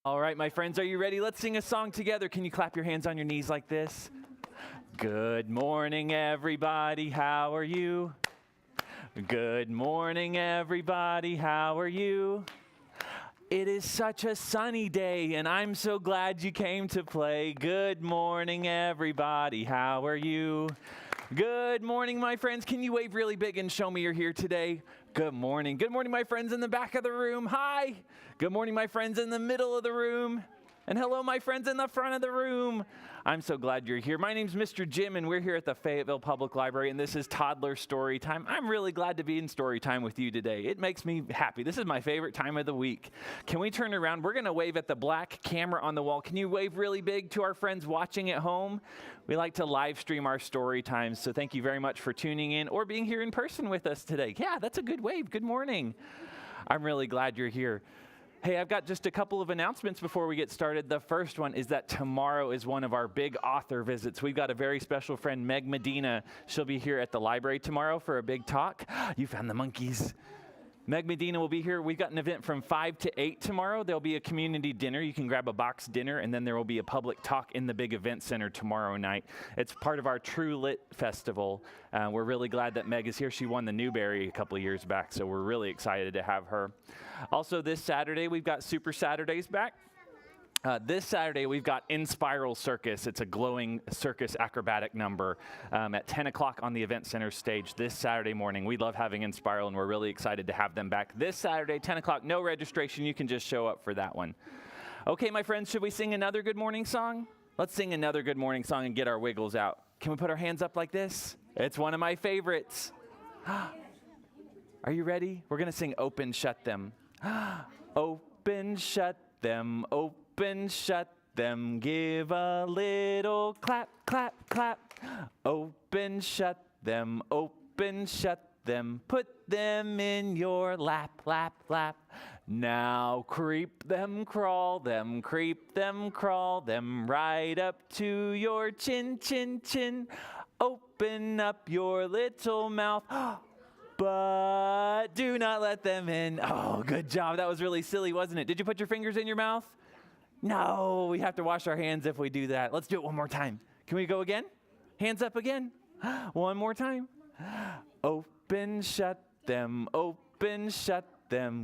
All right, my friends, are you ready? Let's sing a song together. Can you clap your hands on your knees like this? Good morning, everybody. How are you? Good morning, everybody. How are you? It is such a sunny day, and I'm so glad you came to play. Good morning, everybody. How are you? Good morning, my friends. Can you wave really big and show me you're here today? Good morning. Good morning, my friends in the back of the room. Hi. Good morning, my friends in the middle of the room. And hello, my friends in the front of the room. I'm so glad you're here. My name's Mr. Jim, and we're here at the Fayetteville Public Library, and this is Toddler Story Time. I'm really glad to be in story time with you today. It makes me happy. This is my favorite time of the week. Can we turn around? We're going to wave at the black camera on the wall. Can you wave really big to our friends watching at home? We like to live stream our story times, so thank you very much for tuning in or being here in person with us today. Yeah, that's a good wave. Good morning. I'm really glad you're here. Hey, I've got just a couple of announcements before we get started. The first one is that tomorrow is one of our big author visits. We've got a very special friend, Meg Medina. She'll be here at the library tomorrow for a big talk. You found the monkeys. Meg Medina will be here. We've got an event from 5 to 8 tomorrow. There'll be a community dinner. You can grab a box dinner, and then there will be a public talk in the big event center tomorrow night. It's part of our True Lit Festival. We're really glad that Meg is here. She won the Newbery a couple of years back, so we're really excited to have her. Also, this Saturday, we've got Super Saturdays back. This Saturday, we've got Inspiral Circus. It's a glowing circus acrobatic number at 10 o'clock on the Event Center stage this Saturday morning. We love having Inspiral, and we're really excited to have them back this Saturday, 10 o'clock. No registration. You can just show up for that one. Okay, my friends, should we sing another good morning song? Let's sing another good morning song and get our wiggles out. Can we put our hands up like this? It's one of my favorites. Are you ready? We're going to sing Open, Shut Them. Open, shut them, open, shut them, give a little clap, clap, clap. Open, shut them, put them in your lap, lap, lap. Now creep them, crawl them, crawl them, right up to your chin, chin, chin. Open up your little mouth. But do not let them in. Oh, good job. That was really silly, wasn't it? Did you put your fingers in your mouth? No, we have to wash our hands if we do that. Let's do it one more time. Can we go again? Hands up again. One more time. Open, shut them,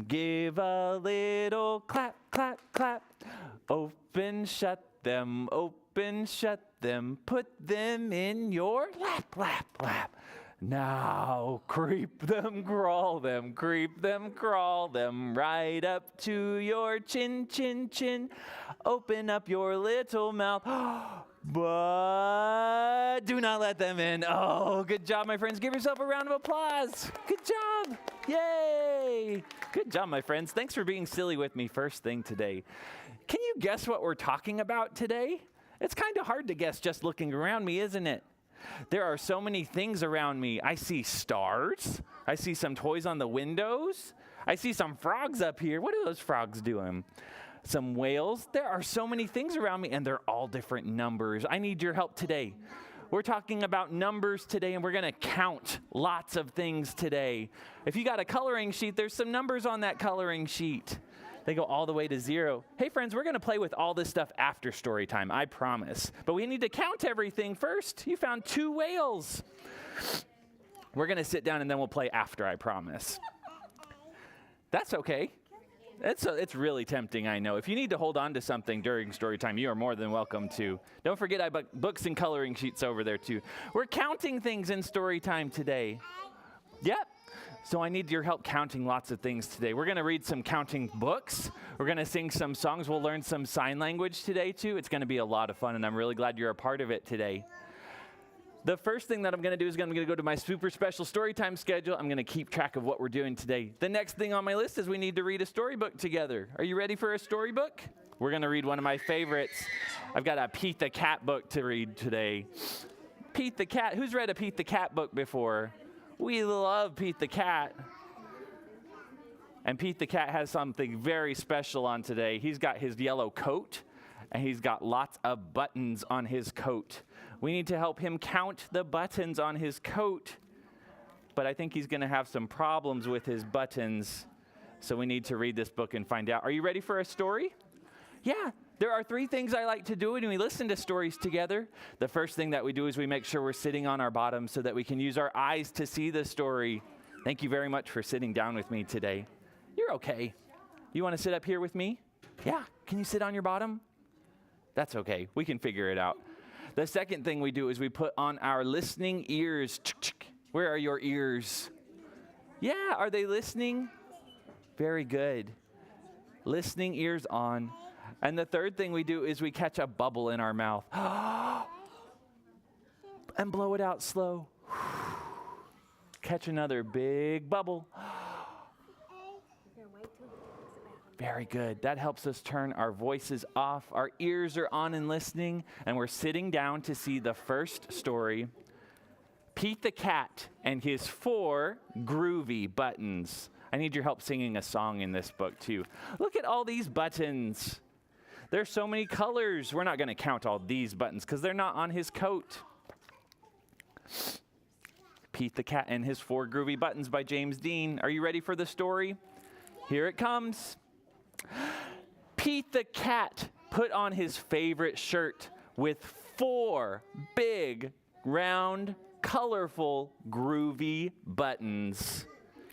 give a little clap, clap, clap. Open, shut them, put them in your lap, lap, lap. Now creep them, crawl them, right up to your chin, chin, chin. Open up your little mouth, but do not let them in. Oh, good job, my friends. Give yourself a round of applause. Good job. Yay. Good job, my friends. Thanks for being silly with me first thing today. Can you guess what we're talking about today? It's kind of hard to guess just looking around me, isn't it? There are so many things around me. I see stars. I see some toys on the windows. I see some frogs up here. What are those frogs doing? Some whales. There are so many things around me, and they're all different numbers. I need your help today. We're talking about numbers today, and we're going to count lots of things today. If you got a coloring sheet, there's some numbers on that coloring sheet. They go all the way to 0. Hey, friends, we're going to play with all this stuff after story time, I promise. But we need to count everything first. You found 2 whales. We're going to sit down, and then we'll play after, I promise. That's okay. It's really tempting, I know. If you need to hold on to something during story time, you are more than welcome to. Don't forget I have books and coloring sheets over there, too. We're counting things in story time today. Yep. So I need your help counting lots of things today. We're going to read some counting books. We're going to sing some songs. We'll learn some sign language today, too. It's going to be a lot of fun, and I'm really glad you're a part of it today. The first thing that I'm going to do is I'm going to go to my super special story time schedule. I'm going to keep track of what we're doing today. The next thing on my list is we need to read a storybook together. Are you ready for a storybook? We're going to read one of my favorites. I've got a Pete the Cat book to read today. Pete the Cat. Who's read a Pete the Cat book before? We love Pete the Cat. And Pete the Cat has something very special on today. He's got his yellow coat, and he's got lots of buttons on his coat. We need to help him count the buttons on his coat. But I think he's going to have some problems with his buttons. So we need to read this book and find out. Are you ready for a story? Yeah, there are 3 things I like to do when we listen to stories together. The first thing that we do is we make sure we're sitting on our bottom so that we can use our eyes to see the story. Thank you very much for sitting down with me today. You're okay. You want to sit up here with me? Yeah, can you sit on your bottom? That's okay, we can figure it out. The second thing we do is we put on our listening ears. Where are your ears? Yeah, are they listening? Very good. Listening ears on. And the third thing we do is we catch a bubble in our mouth and blow it out slow. Catch another big bubble. Very good. That helps us turn our voices off. Our ears are on and listening, and we're sitting down to see the first story, Pete the Cat and his 4 groovy buttons. I need your help singing a song in this book, too. Look at all these buttons. There's so many colors. We're not going to count all these buttons because they're not on his coat. Pete the Cat and his 4 groovy buttons by James Dean. Are you ready for the story? Here it comes. Pete the Cat put on his favorite shirt with 4 big, round, colorful, groovy buttons.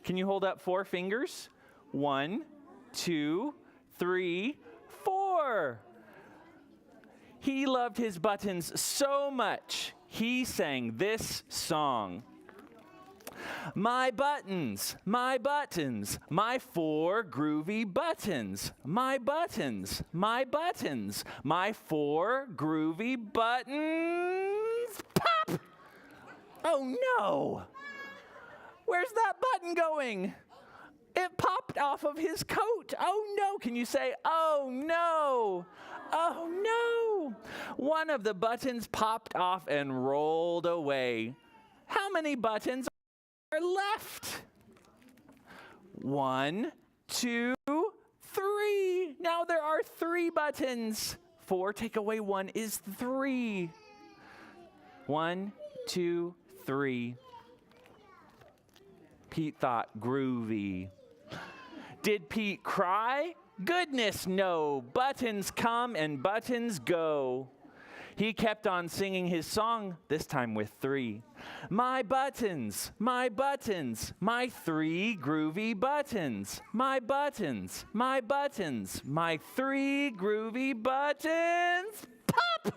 Can you hold up 4 fingers? 1, 2, 3, 4. He loved his buttons so much, he sang this song. My buttons, my 4 groovy buttons. My buttons, my 4 groovy buttons. Pop! Oh no! Where's that button going? It popped off of his coat. Oh no! Can you say, oh no? Oh no! One of the buttons popped off and rolled away. How many buttons are left? 1, 2, 3. Now there are 3 buttons. 4 take away 1 is 3. 1, 2, 3. Pete thought, groovy. Did Pete cry? Goodness, no. Buttons come and buttons go. He kept on singing his song, this time with 3. My buttons, my 3 groovy buttons. My buttons, my 3 groovy buttons. Pop!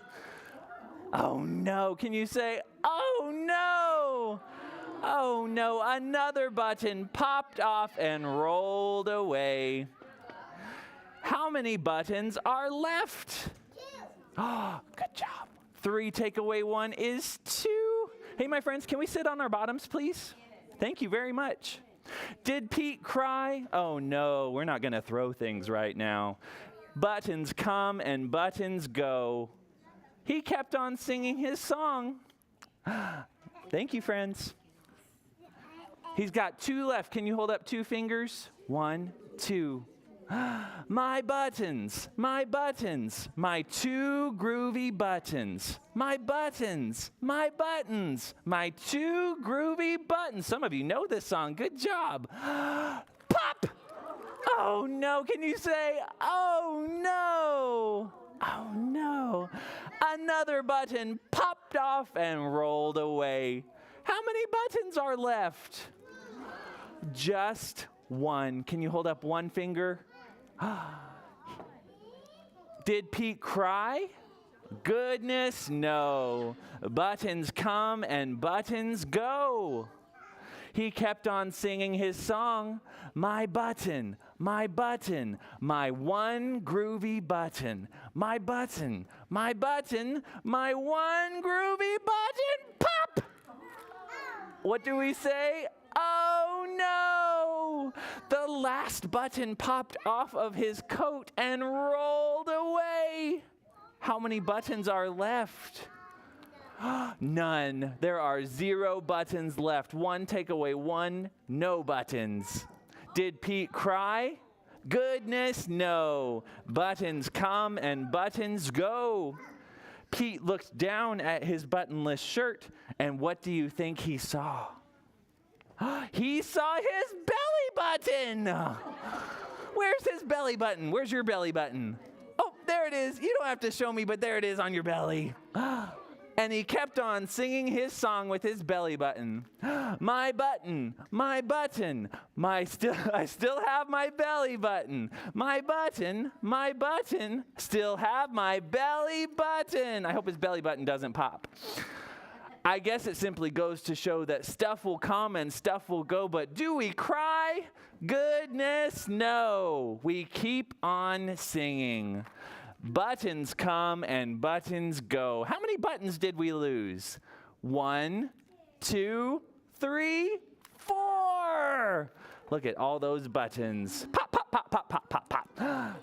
Oh no, can you say, oh no? Oh no, another button popped off and rolled away. How many buttons are left? Oh, good job. 3 take away 1 is 2. Hey, my friends, can we sit on our bottoms, please? Thank you very much. Did Pete cry? Oh, no, we're not going to throw things right now. Buttons come and buttons go. He kept on singing his song. Thank you, friends. He's got 2 left. Can you hold up 2 fingers? 1, 2. My buttons, my 2 groovy buttons. My buttons, my 2 groovy buttons. Some of you know this song. Good job. Pop! Oh no, can you say, oh no? Oh no. Another button popped off and rolled away. How many buttons are left? Just 1. Can you hold up 1 finger? Did Pete cry? Goodness, no. Buttons come and buttons go. He kept on singing his song, my button, my 1 groovy button. My button, my 1 groovy button. Pop! What do we say? Oh no! The last button popped off of his coat and rolled away. How many buttons are left? None. There are 0 buttons left. 1 take away 1, no buttons. Did Pete cry? Goodness, no. Buttons come and buttons go. Pete looked down at his buttonless shirt, and what do you think he saw? He saw his belly button. Where's his belly button? Where's your belly button? Oh, there it is. You don't have to show me, but there it is on your belly. And he kept on singing his song with his belly button. My button, my button, I still have my belly button. My button, still have my belly button. I hope his belly button doesn't pop. I guess it simply goes to show that stuff will come and stuff will go, but do we cry? Goodness, no. We keep on singing. Buttons come and buttons go. How many buttons did we lose? 1, 2, 3, 4. Look at all those buttons. Pop, pop, pop, pop, pop, pop, pop.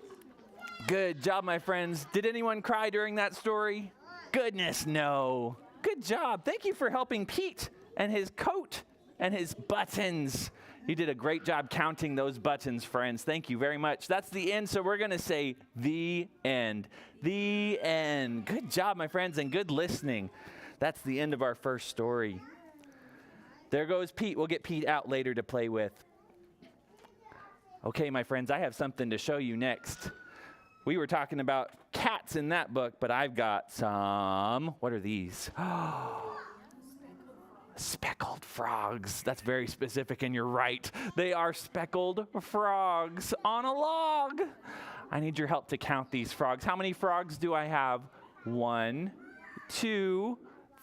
Good job, my friends. Did anyone cry during that story? Goodness, no. Good job. Thank you for helping Pete and his coat and his buttons. You did a great job counting those buttons, friends. Thank you very much. That's the end, so we're going to say the end. The end. Good job, my friends, and good listening. That's the end of our first story. There goes Pete. We'll get Pete out later to play with. Okay, my friends, I have something to show you next. We were talking about cats in that book, but I've got some, what are these? Speckled frogs. That's very specific, and you're right. They are speckled frogs on a log. I need your help to count these frogs. How many frogs do I have? 1, 2,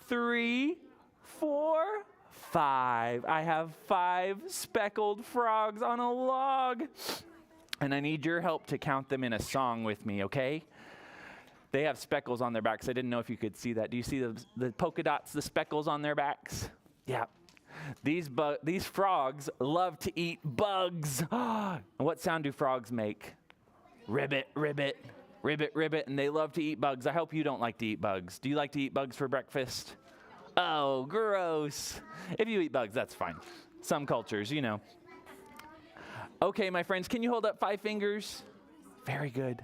3, 4, 5. I have 5 speckled frogs on a log. And I need your help to count them in a song with me, okay? They have speckles on their backs. I didn't know if you could see that. Do you see the polka dots, the speckles on their backs? Yeah. These frogs love to eat bugs. And what sound do frogs make? Ribbit, ribbit, ribbit, ribbit. And they love to eat bugs. I hope you don't like to eat bugs. Do you like to eat bugs for breakfast? Oh, gross. If you eat bugs, that's fine. Some cultures, you know. Okay, my friends, can you hold up 5 fingers? Very good.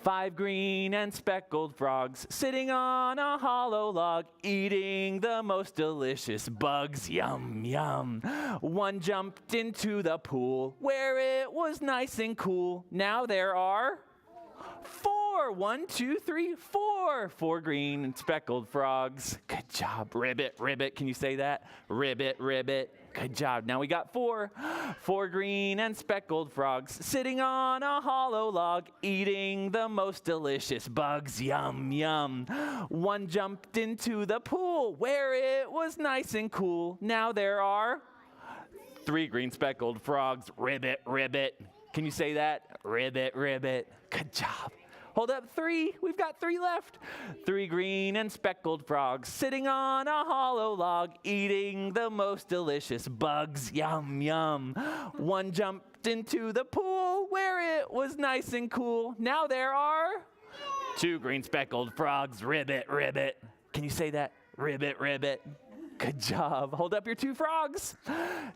5 green and speckled frogs sitting on a hollow log, eating the most delicious bugs. Yum, yum. One jumped into the pool where it was nice and cool. Now there are 4. 1, 2, 3, 4. 4 green and speckled frogs. Good job. Ribbit, ribbit. Can you say that? Ribbit, ribbit. Good job. Now we got 4. 4 green and speckled frogs sitting on a hollow log, eating the most delicious bugs. Yum, yum. One jumped into the pool where it was nice and cool. Now there are 3 green speckled frogs. Ribbit, ribbit. Can you say that? Ribbit, ribbit. Good job. Hold up 3. We've got 3 left. 3 green and speckled frogs sitting on a hollow log, eating the most delicious bugs. Yum, yum. One jumped into the pool where it was nice and cool. Now there are 2 green speckled frogs. Ribbit, ribbit. Can you say that? Ribbit, ribbit. Good job. Hold up your 2 frogs.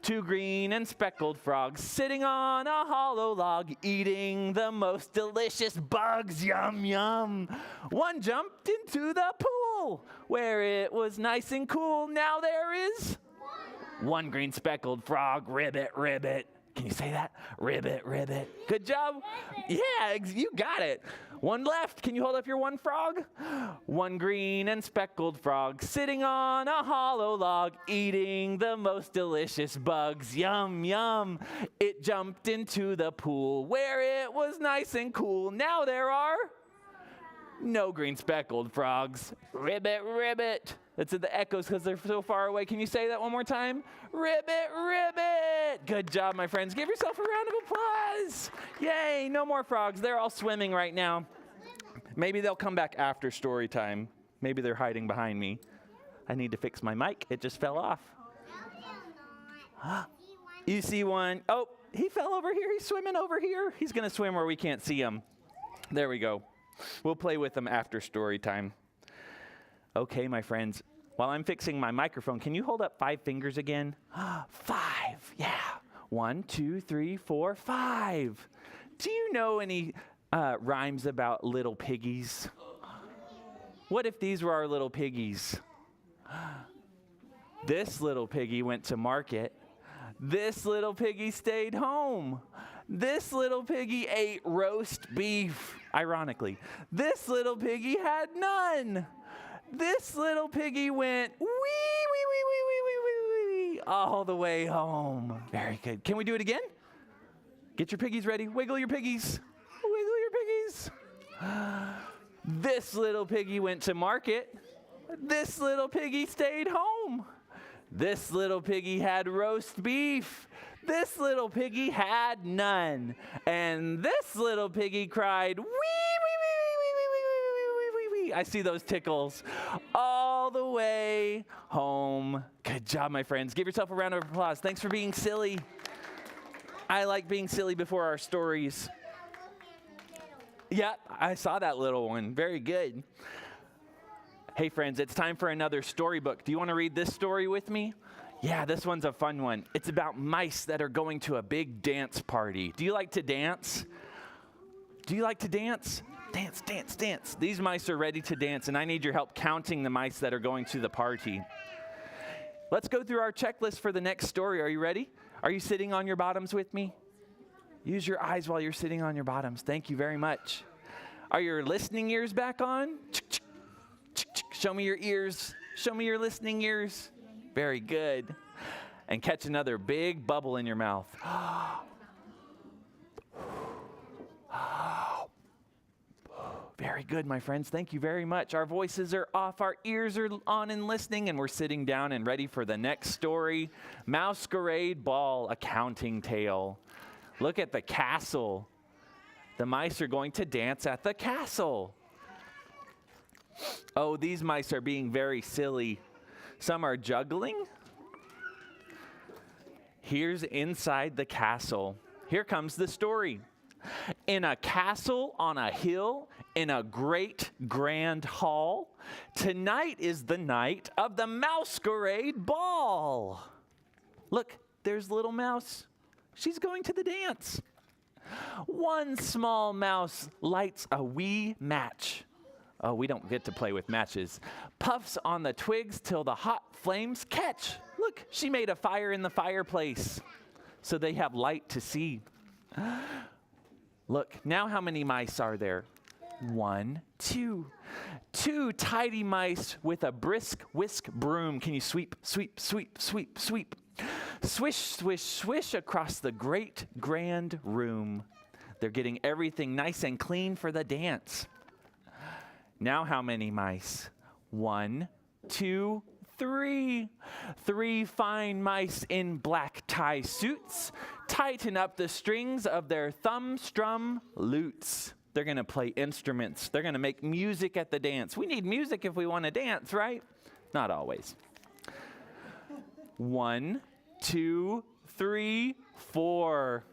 2 green and speckled frogs sitting on a hollow log, eating the most delicious bugs. Yum, yum. One jumped into the pool where it was nice and cool. Now there is 1 green speckled frog. Ribbit, ribbit. Can you say that? Ribbit, ribbit. Good job. Yeah, you got it. 1 left. Can you hold up your 1 frog? 1 green and speckled frog sitting on a hollow log, eating the most delicious bugs. Yum, yum. It jumped into the pool where it was nice and cool. Now there are no green speckled frogs. Ribbit, ribbit. It's in the echoes because they're so far away. Can you say that one more time? Ribbit, ribbit. Good job, my friends. Give yourself a round of applause. Yay, no more frogs. They're all swimming right now. Maybe they'll come back after story time. Maybe they're hiding behind me. I need to fix my mic. It just fell off. You see one? Oh, he fell over here. He's swimming over here. He's going to swim where we can't see him. There we go. We'll play with them after story time. Okay, my friends, while I'm fixing my microphone, can you hold up 5 fingers again? 5, yeah. 1, 2, 3, 4, 5. Do you know any rhymes about little piggies? What if these were our little piggies? This little piggy went to market. This little piggy stayed home. This little piggy ate roast beef, ironically. This little piggy had none. This little piggy went wee, wee, wee, wee, wee, wee, wee, wee, all the way home. Very good. Can we do it again? Get your piggies ready. Wiggle your piggies. Wiggle your piggies. This little piggy went to market. This little piggy stayed home. This little piggy had roast beef. This little piggy had none. And this little piggy cried, wee, wee, wee, wee, wee, wee, wee, wee, wee, wee. I see those tickles all the way home. Good job, my friends. Give yourself a round of applause. Thanks for being silly. I like being silly before our stories. Yeah, I saw that little one. Very good. Hey, friends, it's time for another storybook. Do you want to read this story with me? Yeah, this one's a fun one. It's about mice that are going to a big dance party. Do you like to dance? Do you like to dance? Dance, dance, dance. These mice are ready to dance, and I need your help counting the mice that are going to the party. Let's go through our checklist for the next story. Are you ready? Are you sitting on your bottoms with me? Use your eyes while you're sitting on your bottoms. Thank you very much. Are your listening ears back on? Show me your ears. Show me your listening ears. Very good. And catch another big bubble in your mouth. Very good, my friends. Thank you very much. Our voices are off, our ears are on and listening, and we're sitting down and ready for the next story. Masquerade Ball, a counting tale. Look at the castle. The mice are going to dance at the castle. Oh, these mice are being very silly. Some are juggling. Here's inside the castle. Here comes the story. In a castle on a hill, in a great grand hall, tonight is the night of the Masquerade Ball. Look, there's little mouse. She's going to the dance. One small mouse lights a wee match. Oh, we don't get to play with matches. Puffs on the twigs till the hot flames catch. Look, she made a fire in the fireplace so they have light to see. Look, now how many mice are there? 1, 2. 2 tidy mice with a brisk whisk broom. Can you sweep, sweep, sweep, sweep, sweep? Swish, swish, swish across the great grand room. They're getting everything nice and clean for the dance. Now how many mice? 1, 2, 3. 3 fine mice in black tie suits tighten up the strings of their thumb-strum lutes. They're going to play instruments. They're going to make music at the dance. We need music if we want to dance, right? Not always. 1, 2, 3, 4.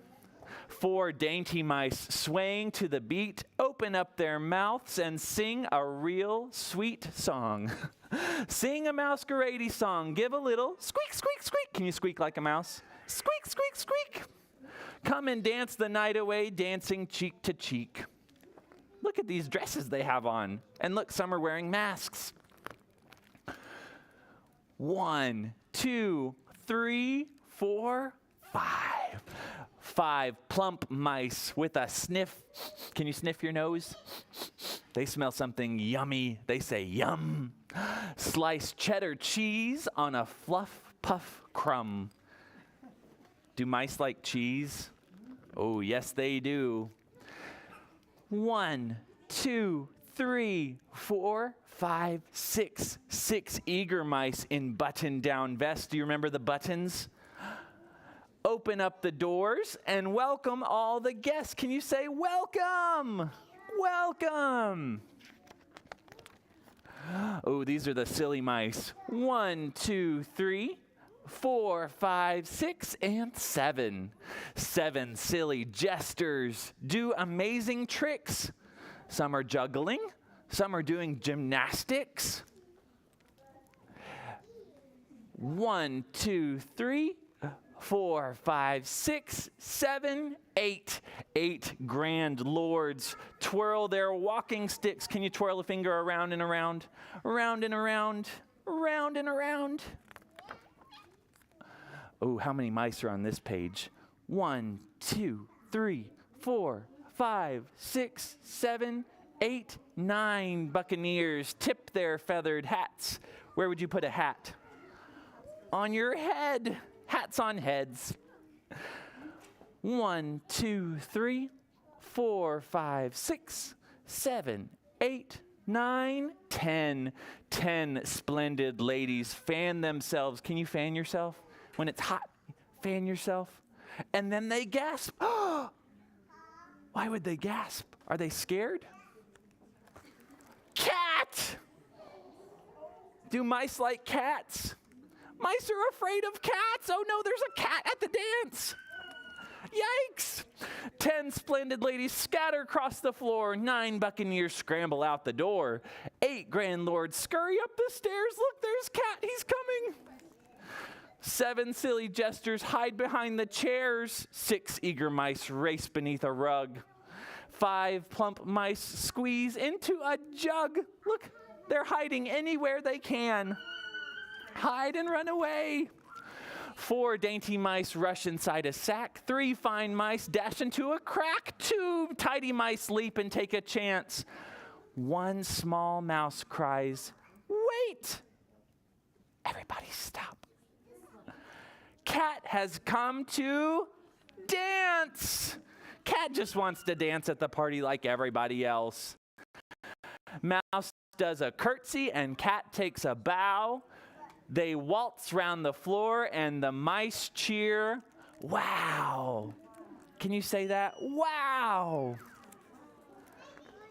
4 dainty mice swaying to the beat open up their mouths and sing a real sweet song. Sing a masquerade song. Give a little squeak, squeak, squeak. Can you squeak like a mouse? Squeak, squeak, squeak. Come and dance the night away, dancing cheek to cheek. Look at these dresses they have on. And look, some are wearing masks. 1, 2, 3, 4, 5. 5 plump mice with a sniff. Can you sniff your nose? They smell something yummy. They say yum. Sliced cheddar cheese on a fluff puff crumb. Do mice like cheese? Oh, yes, they do. 1, 2, 3, 4, 5, 6. 6 eager mice in button-down vests. Do you remember the buttons? Open up the doors and welcome all the guests. Can you say welcome? Welcome. Oh, these are the silly mice. 1, 2, 3, 4, 5, 6, and 7. 7 silly jesters do amazing tricks. Some are juggling. Some are doing gymnastics. 1, 2, 3, 4, 5, 6, 7, 8. 8 grand lords twirl their walking sticks. Can you twirl a finger around and around? Around and around. Around and around. Oh, how many mice are on this page? 1, 2, 3, 4, 5, 6, 7, 8, 9 buccaneers tip their feathered hats. Where would you put a hat? On your head. Hats on heads. 1, 2, 3, 4, 5, 6, 7, 8, 9, 10. 10 splendid ladies fan themselves. Can you fan yourself? When it's hot, fan yourself. And then they gasp. Why would they gasp? Are they scared? Cat! Do mice like cats? Mice are afraid of cats. Oh no, there's a cat at the dance. Yikes! 10 splendid ladies scatter across the floor. 9 buccaneers scramble out the door. 8 grand lords scurry up the stairs. Look, there's Cat. He's coming. 7 silly jesters hide behind the chairs. 6 eager mice race beneath a rug. 5 plump mice squeeze into a jug. Look, they're hiding anywhere they can. Hide and run away. 4 dainty mice rush inside a sack. 3 fine mice dash into a crack. 2 tidy mice leap and take a chance. 1 small mouse cries, "Wait!" Everybody stop. Cat has come to dance. Cat just wants to dance at the party like everybody else. Mouse does a curtsy and Cat takes a bow. They waltz round the floor and the mice cheer. Wow. Can you say that? Wow.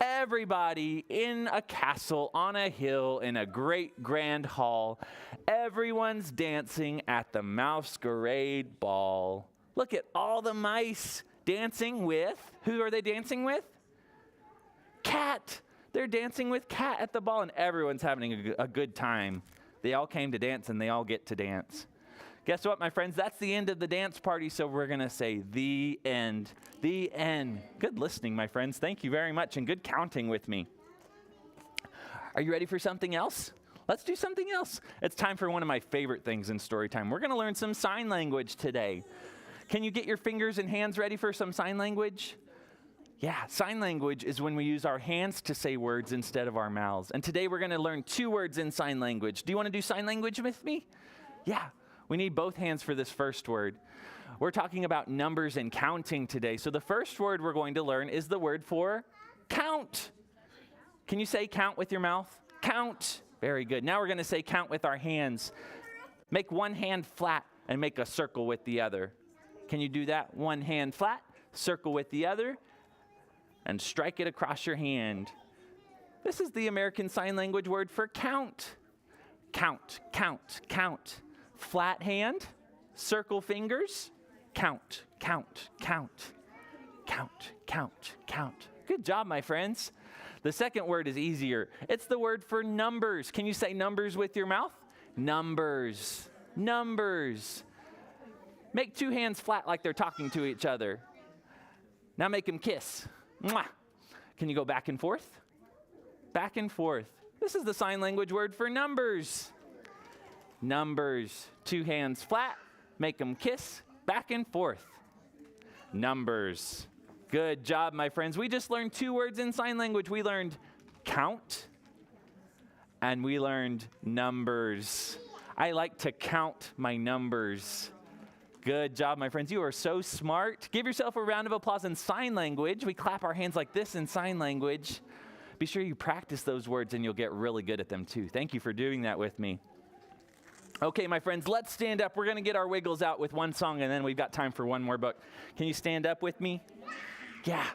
Everybody in a castle, on a hill, in a great grand hall. Everyone's dancing at the Masquerade Ball. Look at all the mice dancing with, who are they dancing with? Cat. They're dancing with Cat at the ball, and everyone's having a good time. They all came to dance, and they all get to dance. Guess what, my friends? That's the end of the dance party, so we're going to say the end. The end. Good listening, my friends. Thank you very much, and good counting with me. Are you ready for something else? Let's do something else. It's time for one of my favorite things in story time. We're going to learn some sign language today. Can you get your fingers and hands ready for some sign language? Yeah, sign language is when we use our hands to say words instead of our mouths. And today we're going to learn 2 words in sign language. Do you want to do sign language with me? Yeah, we need both hands for this first word. We're talking about numbers and counting today. So the first word we're going to learn is the word for count. Can you say count with your mouth? Count. Very good. Now we're going to say count with our hands. Make one hand flat and make a circle with the other. Can you do that? One hand flat, circle with the other, and strike it across your hand. This is the American Sign Language word for count. Count, count, count. Flat hand, circle fingers, count, count, count. Count, count, count. Good job, my friends. The second word is easier. It's the word for numbers. Can you say numbers with your mouth? Numbers, numbers. Make 2 hands flat like they're talking to each other. Now make them kiss. Mwah. Can you go back and forth? Back and forth. This is the sign language word for numbers. Numbers. 2 hands flat. Make them kiss. Back and forth. Numbers. Good job, my friends. We just learned 2 words in sign language. We learned count and we learned numbers. I like to count my numbers. Good job, my friends. You are so smart. Give yourself a round of applause in sign language. We clap our hands like this in sign language. Be sure you practice those words and you'll get really good at them too. Thank you for doing that with me. Okay, my friends, let's stand up. We're going to get our wiggles out with one song and then we've got time for one more book. Can you stand up with me? Yeah.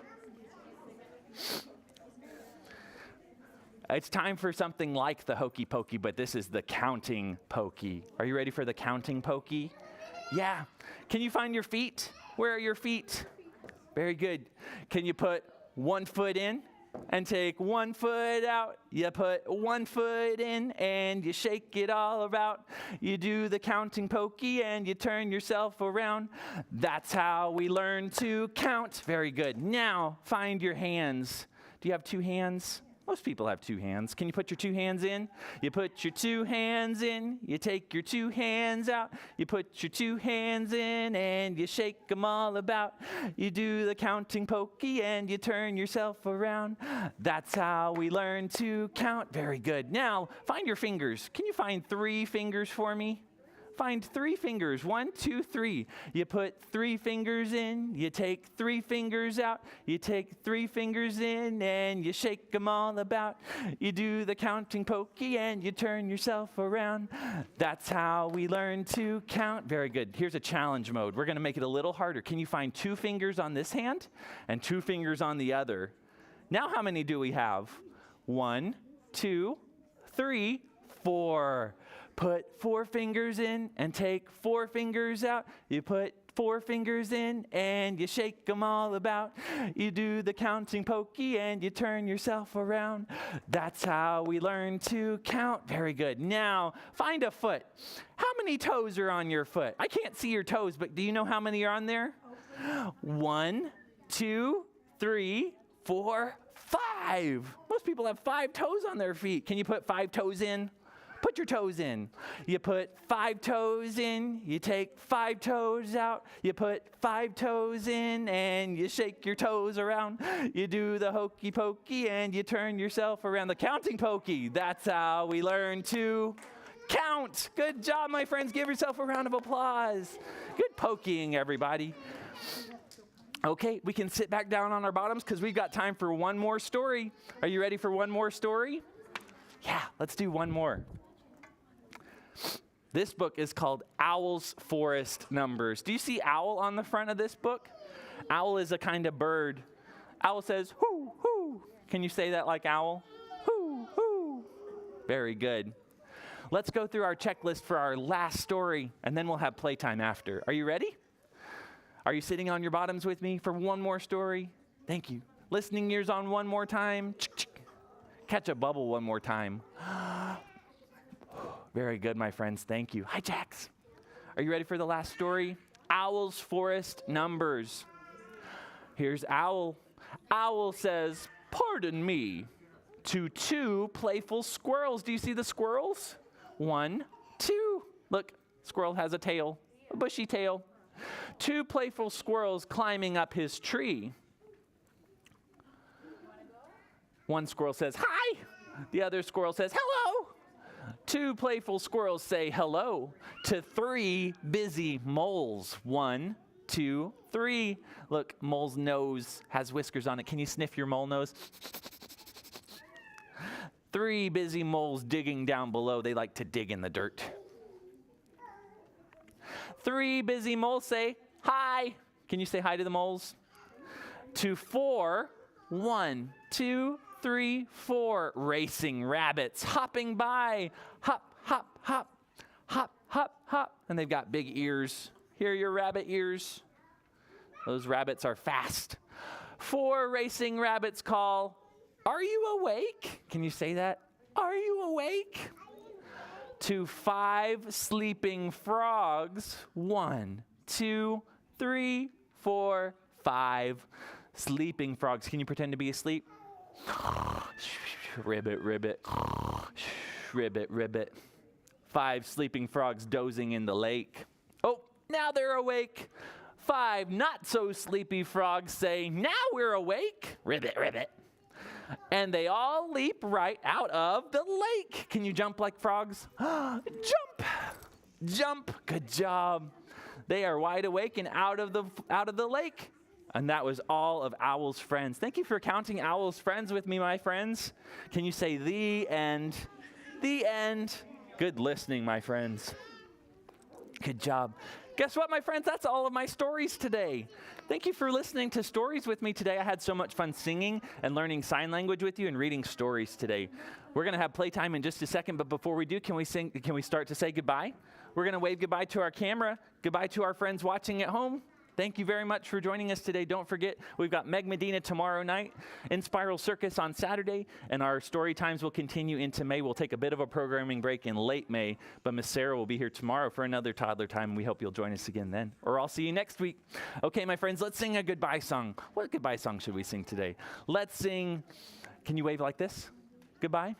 It's time for something like the hokey pokey, but this is the counting pokey. Are you ready for the counting pokey? Yeah. Can you find your feet? Where are your feet? Very good. Can you put 1 foot in and take 1 foot out? You put 1 foot in and you shake it all about. You do the counting pokey and you turn yourself around. That's how we learn to count. Very good. Now find your hands. Do you have 2 hands? Most people have two hands. Can you put your two hands in? You put your two hands in, you take your two hands out, you put your two hands in and you shake them all about. You do the counting pokey and you turn yourself around. That's how we learn to count. Very good. Now, find your fingers. Can you find 3 fingers for me? Find 3 fingers. 1, 2, 3. You put 3 fingers in, you take 3 fingers out, you take 3 fingers in and you shake them all about. You do the counting pokey and you turn yourself around. That's how we learn to count. Very good. Here's a challenge mode. We're going to make it a little harder. Can you find 2 fingers on this hand and 2 fingers on the other? Now how many do we have? 1, 2, 3, 4. Put 4 fingers in and take 4 fingers out. You put 4 fingers in and you shake them all about. You do the counting pokey and you turn yourself around. That's how we learn to count. Very good. Now, find a foot. How many toes are on your foot? I can't see your toes, but do you know how many are on there? 1, 2, 3, 4, 5. Most people have 5 toes on their feet. Can you put 5 toes in? Put your toes in. You put 5 toes in, you take 5 toes out, you put 5 toes in and you shake your toes around. You do the hokey pokey and you turn yourself around. The counting pokey. That's how we learn to count. Good job, my friends. Give yourself a round of applause. Good poking, everybody. Okay, we can sit back down on our bottoms because we've got time for one more story. Are you ready for one more story? Yeah, let's do one more. This book is called Owl's Forest Numbers. Do you see owl on the front of this book? Owl is a kind of bird. Owl says, hoo, hoo. Can you say that like owl? Hoo, hoo. Very good. Let's go through our checklist for our last story, and then we'll have playtime after. Are you ready? Are you sitting on your bottoms with me for one more story? Thank you. Listening ears on one more time. Catch a bubble one more time. Very good, my friends. Thank you. Hi, Jax. Are you ready for the last story? Owl's Forest Numbers. Here's Owl. Owl says, "Pardon me," to 2 playful squirrels. Do you see the squirrels? 1, 2. Look, squirrel has a tail, a bushy tail. 2 playful squirrels climbing up his tree. One squirrel says, "Hi." The other squirrel says, "Hello." 2 playful squirrels say hello to 3 busy moles. 1, 2, 3. Look, mole's nose has whiskers on it. Can you sniff your mole nose? 3 busy moles digging down below. They like to dig in the dirt. 3 busy moles say hi. Can you say hi to the moles? To 4, 1, 2, 3, 4 racing rabbits hopping by. Hop, hop, hop, hop, hop, hop. And they've got big ears. Here are your rabbit ears. Those rabbits are fast. 4 racing rabbits call, "Are you awake?" Can you say that? Are you awake? To 5 sleeping frogs. 1, 2, 3, 4, 5 sleeping frogs. Can you pretend to be asleep? Ribbit, ribbit. Ribbit, ribbit. 5 sleeping frogs dozing in the lake. Oh, now they're awake. 5 not so sleepy frogs say, "Now we're awake." Ribbit, ribbit. And they all leap right out of the lake. Can you jump like frogs? Jump. Jump. Good job. They are wide awake and out of the lake. And that was all of Owl's friends. Thank you for counting Owl's friends with me, my friends. Can you say the end? The end. Good listening, my friends. Good job. Guess what, my friends? That's all of my stories today. Thank you for listening to stories with me today. I had so much fun singing and learning sign language with you and reading stories today. We're going to have playtime in just a second, but before we do, can we start to say goodbye? We're going to wave goodbye to our camera, goodbye to our friends watching at home. Thank you very much for joining us today. Don't forget, we've got Meg Medina tomorrow night, in Spiral Circus on Saturday, and our story times will continue into May. We'll take a bit of a programming break in late May, but Miss Sarah will be here tomorrow for another Toddler Time. We hope you'll join us again then, or I'll see you next week. Okay, my friends, let's sing a goodbye song. What goodbye song should we sing today? Let's sing Can you wave like this? Goodbye.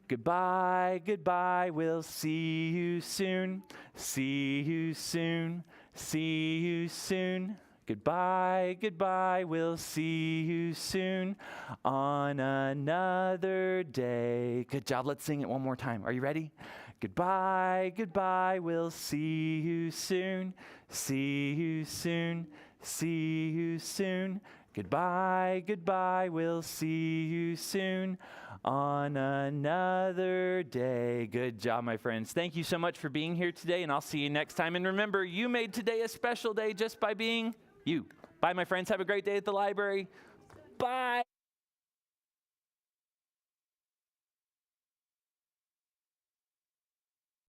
Goodbye, goodbye, we'll see you soon. See you soon. See you soon. Goodbye, goodbye, we'll see you soon on another day. Good job. Let's sing it one more time. Are you ready? Goodbye, goodbye, we'll see you soon. See you soon. See you soon. Goodbye, goodbye, we'll see you soon on another day. Good job, my friends. Thank you so much for being here today, and I'll see you next time. And remember, you made today a special day just by being you. Bye, my friends. Have a great day at the library. Bye.